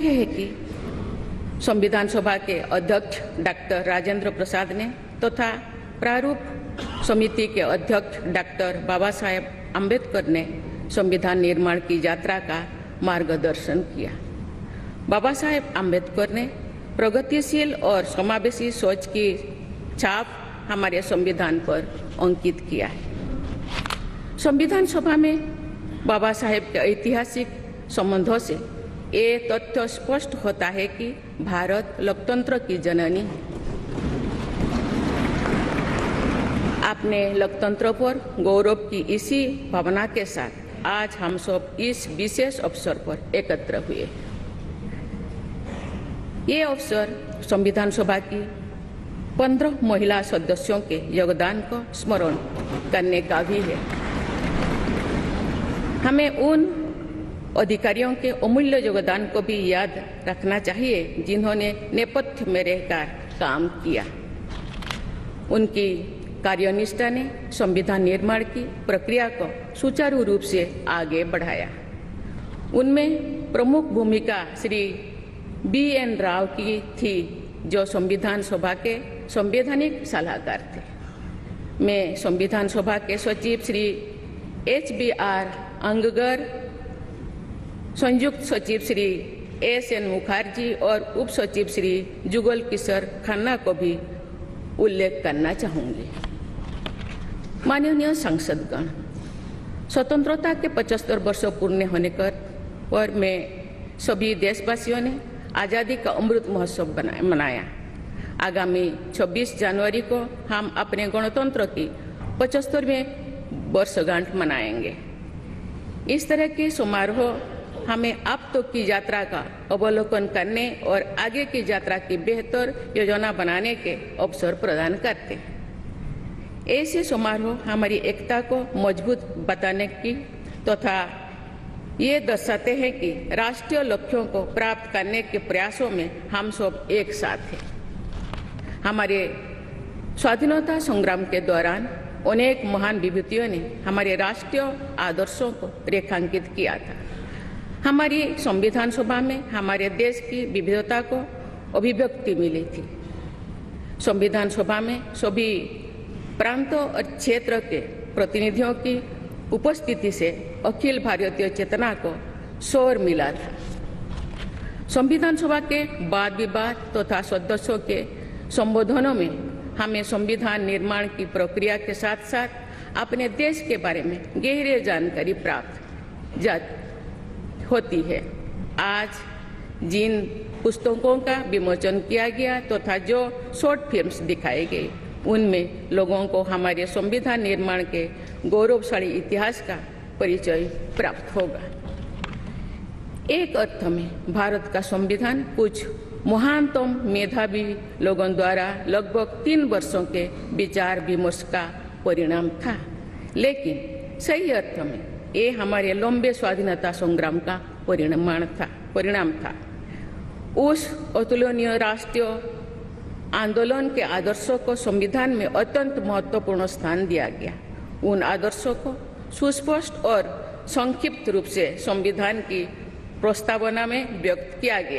यह है कि संविधान सभा के अध्यक्ष डॉक्टर राजेंद्र प्रसाद ने तथा प्रारूप समिति के अध्यक्ष डॉक्टर बाबा साहेब आम्बेडकर ने संविधान निर्माण की यात्रा का मार्गदर्शन किया। बाबा साहेब आम्बेडकर ने प्रगतिशील और समावेशी सोच की छाप हमारे संविधान पर अंकित किया है। संविधान सभा में बाबा साहेब के ऐतिहासिक संबंधों से ये तथ्य स्पष्ट होता है कि भारत लोकतंत्र की जननी है। अपने लोकतंत्र पर गौरव की इसी भावना के साथ आज हम सब इस विशेष अवसर पर एकत्र हुए। ये अवसर संविधान सभा की 15 महिला सदस्यों के योगदान को स्मरण करने का भी है। हमें उन अधिकारियों के अमूल्य योगदान को भी याद रखना चाहिए जिन्होंने नेपथ्य में रहकर काम किया। उनकी कार्यनिष्ठा ने संविधान निर्माण की प्रक्रिया को सुचारू रूप से आगे बढ़ाया। उनमें प्रमुख भूमिका श्री BN राव की थी, जो संविधान सभा के संवैधानिक सलाहकार थे। मैं संविधान सभा के सचिव श्री HBR अंगगर, संयुक्त सचिव श्री SN मुखर्जी और उप सचिव श्री जुगल किशोर खन्ना को भी उल्लेख करना चाहूंगी। माननीय सांसदगण, स्वतंत्रता के 75 वर्ष पूर्ण होने पर मैं सभी देशवासियों ने आज़ादी का अमृत महोत्सव मनाया। आगामी 26 जनवरी को हम अपने गणतंत्र की 75वें वर्षगांठ मनाएंगे। इस तरह के समारोह हमें अब तक की यात्रा का अवलोकन करने और आगे की यात्रा की बेहतर योजना बनाने के अवसर प्रदान करते हैं। ऐसे समारोह हमारी एकता को मजबूत बताने की तथा ये दर्शाते हैं कि राष्ट्रीय लक्ष्यों को प्राप्त करने के प्रयासों में हम सब एक साथ हैं। हमारे स्वाधीनता संग्राम के दौरान अनेक महान विभूतियों ने हमारे राष्ट्रीय आदर्शों को रेखांकित किया था। हमारी संविधान सभा में हमारे देश की विविधता को अभिव्यक्ति मिली थी। संविधान सभा में सभी प्रांतों और क्षेत्र के प्रतिनिधियों की उपस्थिति से अखिल भारतीय चेतना को शोर मिला था। संविधान सभा के वाद विवाद तथा सदस्यों के संबोधनों में हमें संविधान निर्माण की प्रक्रिया के साथ साथ अपने देश के बारे में गहरी जानकारी प्राप्त होती है। आज जिन पुस्तकों का विमोचन किया गया तथा जो शॉर्ट फिल्म्स दिखाए गए, उनमें लोगों को हमारे संविधान निर्माण के गौरवशाली इतिहास का परिचय प्राप्त होगा। एक अर्थ में भारत का संविधान कुछ महानतम मेधावी लोगों द्वारा लगभग 3 वर्षों के विचार विमर्श का परिणाम था, लेकिन सही अर्थ में ये हमारे लंबे स्वाधीनता संग्राम का परिणाम था। उस अतुलनीय राष्ट्रीय आंदोलन के आदर्शों को संविधान में अत्यंत महत्वपूर्ण स्थान दिया गया। उन आदर्शों को सुस्पष्ट और संक्षिप्त रूप से संविधान की प्रस्तावना में व्यक्त किया गया।